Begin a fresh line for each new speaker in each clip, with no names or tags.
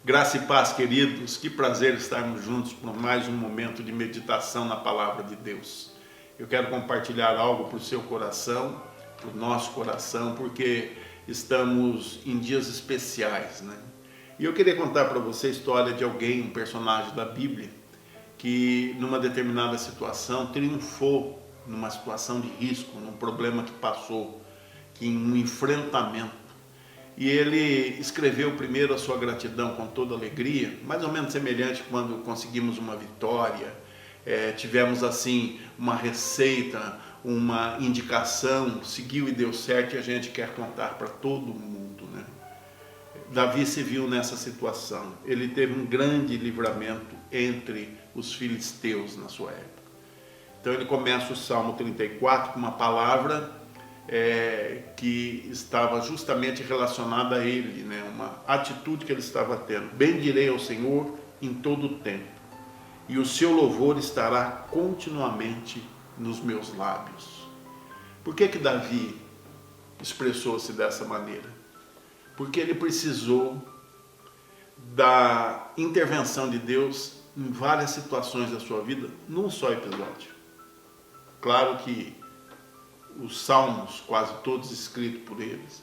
Graça e paz, queridos, que prazer estarmos juntos por mais um momento de meditação na Palavra de Deus. Eu quero compartilhar algo para o seu coração, para o nosso coração, porque estamos em dias especiais, né? E eu queria contar para você a história de alguém, um personagem da Bíblia, que numa determinada situação triunfou, numa situação de risco, num problema que passou, que em um enfrentamento. E ele escreveu primeiro a sua gratidão com toda alegria, mais ou menos semelhante quando conseguimos uma vitória, tivemos assim uma receita, uma indicação, seguiu e deu certo e a gente quer contar para todo mundo, né? Davi se viu nessa situação, ele teve um grande livramento entre os filisteus na sua época. Então ele começa o Salmo 34 com uma palavra que estava justamente relacionada a ele, né? Uma atitude que ele estava tendo. Bendirei ao Senhor em todo o tempo, e o seu louvor estará continuamente nos meus lábios. Por que Davi expressou-se dessa maneira? Porque ele precisou da intervenção de Deus em várias situações da sua vida, num só episódio. Claro que os salmos, quase todos escritos por eles,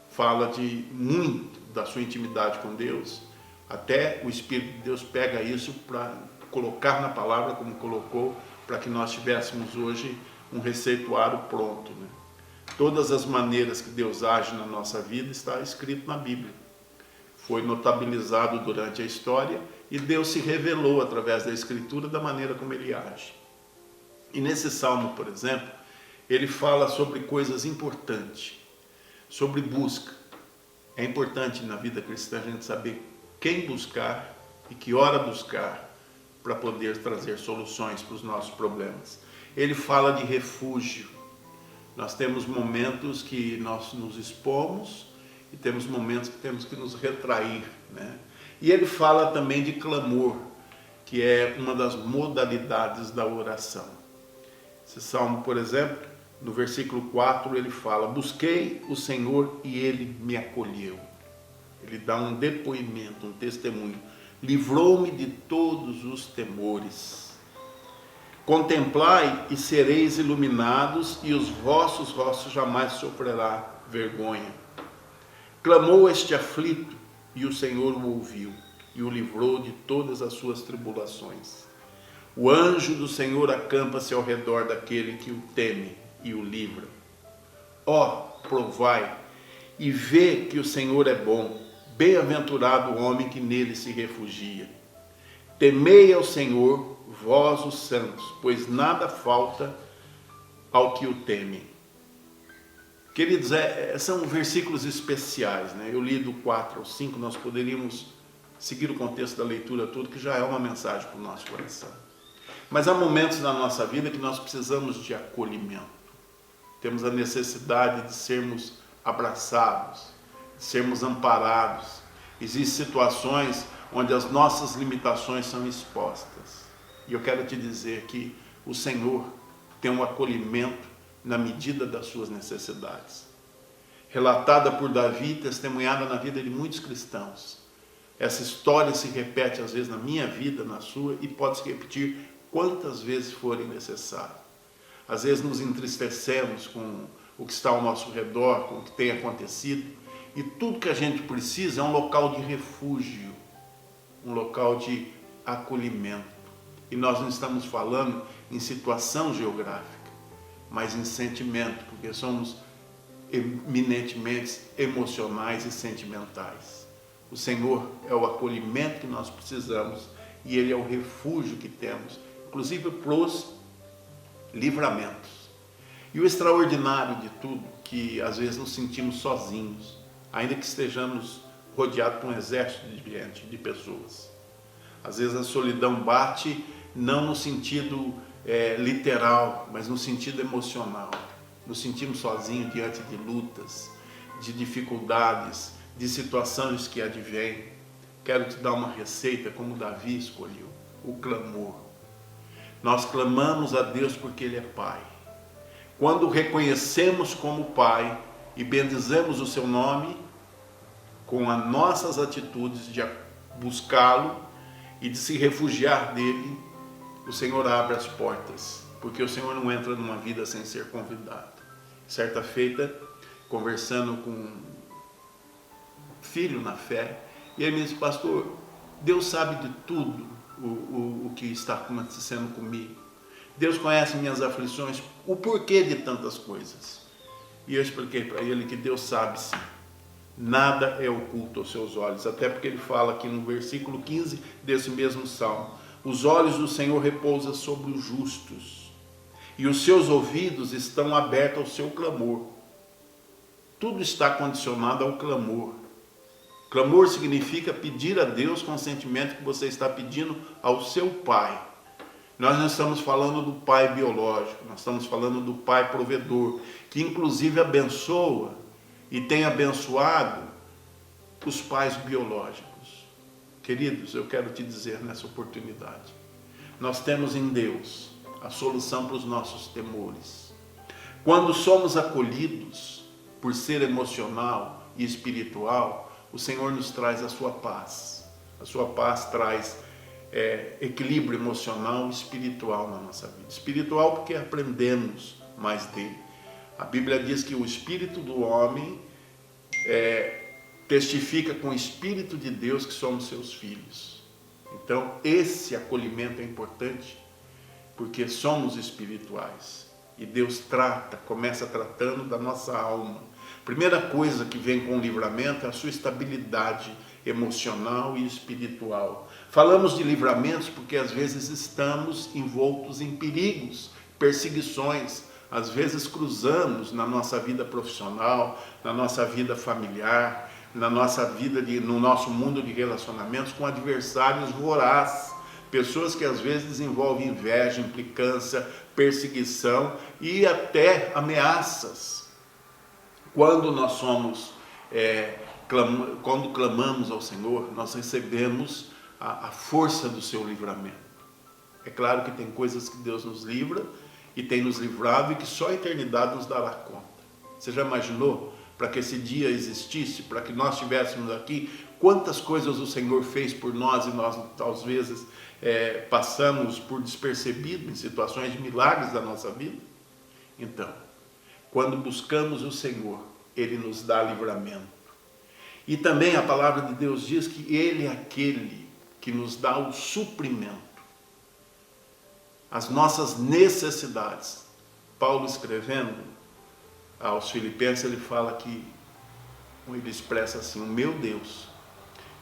fala de muito da sua intimidade com Deus, até o Espírito de Deus pega isso para colocar na palavra, como colocou, para que nós tivéssemos hoje um receituário pronto, né? Todas as maneiras que Deus age na nossa vida está escrito na Bíblia. Foi notabilizado durante a história e Deus se revelou através da Escritura da maneira como Ele age. E nesse salmo, por exemplo, ele fala sobre coisas importantes, sobre busca. É importante na vida cristã a gente saber quem buscar e que hora buscar para poder trazer soluções para os nossos problemas. Ele fala de refúgio. Nós temos momentos que nós nos expomos e temos momentos que temos que nos retrair, né? E ele fala também de clamor, que é uma das modalidades da oração. Esse salmo, por exemplo, no versículo 4 ele fala: busquei o Senhor e Ele me acolheu. Ele dá um depoimento, um testemunho. Livrou-me de todos os temores. Contemplai e sereis iluminados, e os vossos rostos jamais sofrerá vergonha. Clamou este aflito, e o Senhor o ouviu, e o livrou de todas as suas tribulações. O anjo do Senhor acampa-se ao redor daquele que o teme e o livra. Ó, provai e vê que o Senhor é bom, bem-aventurado o homem que nele se refugia. Temei ao Senhor, vós os santos, pois nada falta ao que o temem. Queridos, são versículos especiais, né? Eu li do 4 ao 5, nós poderíamos seguir o contexto da leitura toda, que já é uma mensagem para o nosso coração. Mas há momentos na nossa vida que nós precisamos de acolhimento. Temos a necessidade de sermos abraçados, de sermos amparados. Existem situações onde as nossas limitações são expostas. E eu quero te dizer que o Senhor tem um acolhimento na medida das suas necessidades. Relatada por Davi, testemunhada na vida de muitos cristãos. Essa história se repete às vezes na minha vida, na sua, e pode se repetir quantas vezes forem necessárias. Às vezes nos entristecemos com o que está ao nosso redor, com o que tem acontecido, e tudo que a gente precisa é um local de refúgio, um local de acolhimento. E nós não estamos falando em situação geográfica, mas em sentimento, porque somos eminentemente emocionais e sentimentais. O Senhor é o acolhimento que nós precisamos e Ele é o refúgio que temos, inclusive para os livramentos. E o extraordinário de tudo, que às vezes nos sentimos sozinhos, ainda que estejamos rodeados por um exército de gente, de pessoas. Às vezes a solidão bate não no sentido literal, mas no sentido emocional. Nos sentimos sozinhos diante de lutas, de dificuldades, de situações que advêm. Quero te dar uma receita como Davi escolheu, o clamor. Nós clamamos a Deus porque Ele é Pai. Quando o reconhecemos como Pai e bendizemos o seu nome, com as nossas atitudes de buscá-lo e de se refugiar dele, o Senhor abre as portas, porque o Senhor não entra numa vida sem ser convidado. Certa feita, conversando com um filho na fé, e ele me disse: pastor, Deus sabe de tudo o que está acontecendo comigo. Deus conhece minhas aflições, o porquê de tantas coisas. E eu expliquei para ele que Deus sabe sim. Nada é oculto aos seus olhos, até porque ele fala aqui no versículo 15 desse mesmo salmo: os olhos do Senhor repousam sobre os justos, e os seus ouvidos estão abertos ao seu clamor. Tudo está condicionado ao clamor. Clamor significa pedir a Deus com o sentimento que você está pedindo ao seu Pai. Nós não estamos falando do Pai biológico, nós estamos falando do Pai provedor, que inclusive abençoa e tem abençoado os pais biológicos. Queridos, eu quero te dizer nessa oportunidade, nós temos em Deus a solução para os nossos temores. Quando somos acolhidos por ser emocional e espiritual, o Senhor nos traz a sua paz. A sua paz traz equilíbrio emocional e espiritual na nossa vida. Espiritual porque aprendemos mais dele. A Bíblia diz que o espírito do homem testifica com o Espírito de Deus que somos seus filhos. Então, esse acolhimento é importante, porque somos espirituais. E Deus começa tratando da nossa alma. Primeira coisa que vem com o livramento é a sua estabilidade emocional e espiritual. Falamos de livramentos porque às vezes estamos envoltos em perigos, perseguições. Às vezes cruzamos na nossa vida profissional, na nossa vida familiar, na nossa vida, no nosso mundo de relacionamentos com adversários vorazes. Pessoas que às vezes desenvolvem inveja, implicância, perseguição e até ameaças. Quando nós quando clamamos ao Senhor, nós recebemos a força do seu livramento. É claro que tem coisas que Deus nos livra e tem nos livrado e que só a eternidade nos dará conta. Você já imaginou, para que esse dia existisse, para que nós estivéssemos aqui, quantas coisas o Senhor fez por nós e nós, às vezes, passamos por despercebido em situações de milagres da nossa vida? Então, quando buscamos o Senhor, Ele nos dá livramento. E também a palavra de Deus diz que Ele é aquele que nos dá o suprimento, as nossas necessidades. Paulo, escrevendo aos Filipenses, ele fala que, ele expressa assim: o meu Deus,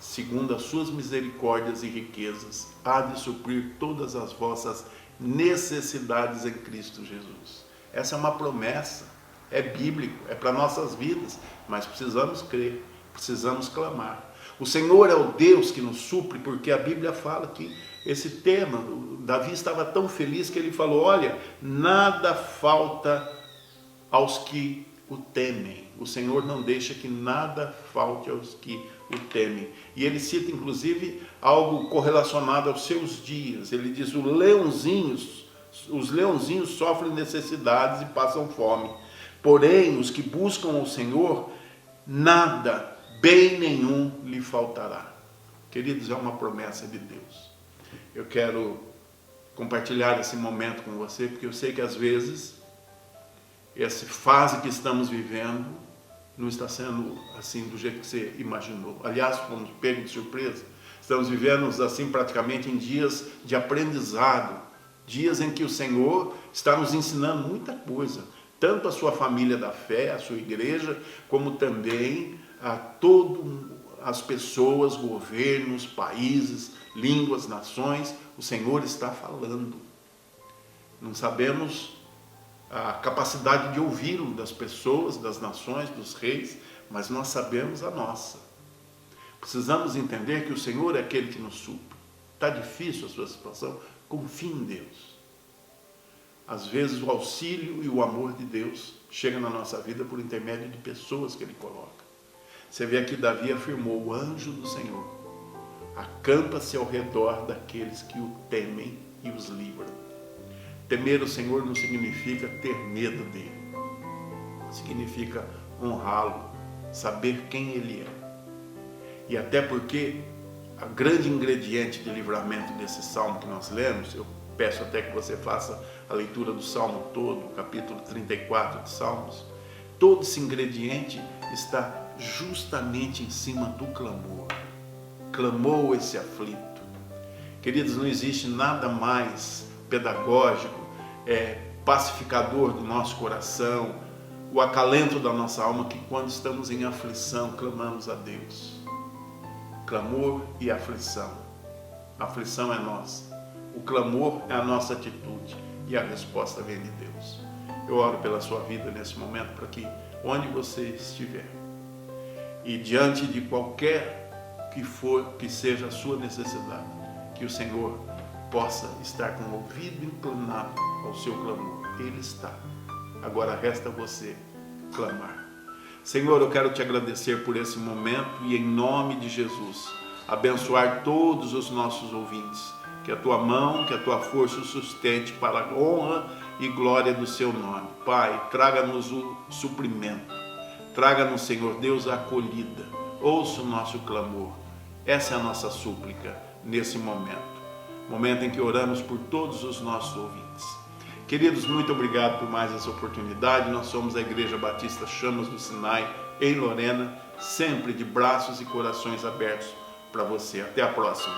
segundo as suas misericórdias e riquezas, há de suprir todas as vossas necessidades em Cristo Jesus. Essa é uma promessa, é bíblico, é para nossas vidas, mas precisamos crer, precisamos clamar. O Senhor é o Deus que nos supre, porque a Bíblia fala que esse tema, Davi estava tão feliz que ele falou: olha, nada falta aos que o temem. O Senhor não deixa que nada falte aos que o temem. E ele cita inclusive algo correlacionado aos seus dias. Ele diz: os leãozinhos sofrem necessidades e passam fome. Porém, os que buscam o Senhor, nada, bem nenhum lhe faltará. Queridos, é uma promessa de Deus. Eu quero compartilhar esse momento com você, porque eu sei que às vezes essa fase que estamos vivendo não está sendo assim do jeito que você imaginou. Aliás, fomos pegos de surpresa. Estamos vivendo assim praticamente em dias de aprendizado, dias em que o Senhor está nos ensinando muita coisa, tanto a sua família da fé, a sua igreja, como também a todas as pessoas, governos, países, línguas, nações. O Senhor está falando. Não sabemos a capacidade de ouvi-lo das pessoas, das nações, dos reis, mas nós sabemos a nossa. Precisamos entender que o Senhor é aquele que nos supre. Está difícil a sua situação? Confie em Deus. Às vezes o auxílio e o amor de Deus chega na nossa vida por intermédio de pessoas que Ele coloca. Você vê aqui Davi afirmou: o anjo do Senhor acampa-se ao redor daqueles que o temem e os livra. Temer o Senhor não significa ter medo dele. Significa honrá-lo, saber quem Ele é. E até porque a grande ingrediente de livramento desse salmo que nós lemos, eu peço até que você faça a leitura do salmo todo, capítulo 34 de Salmos, todo esse ingrediente está justamente em cima do clamor. Clamou esse aflito. Queridos, não existe nada mais pedagógico, pacificador do nosso coração, o acalento da nossa alma, que quando estamos em aflição, clamamos a Deus. Clamor e aflição. A aflição é nossa. O clamor é a nossa atitude e a resposta vem de Deus. Eu oro pela sua vida nesse momento para que, onde você estiver, e diante de qualquer que seja a sua necessidade, que o Senhor possa estar com o ouvido inclinado ao seu clamor. Ele está. Agora resta você clamar. Senhor, eu quero te agradecer por esse momento e, em nome de Jesus, abençoar todos os nossos ouvintes. Que a tua mão, que a tua força o sustente para a honra e glória do seu nome. Pai, traga-nos o suprimento. Traga-nos, Senhor Deus, a acolhida. Ouça o nosso clamor. Essa é a nossa súplica nesse momento. Momento em que oramos por todos os nossos ouvintes. Queridos, muito obrigado por mais essa oportunidade. Nós somos a Igreja Batista Chamas do Sinai, em Lorena, sempre de braços e corações abertos para você. Até a próxima.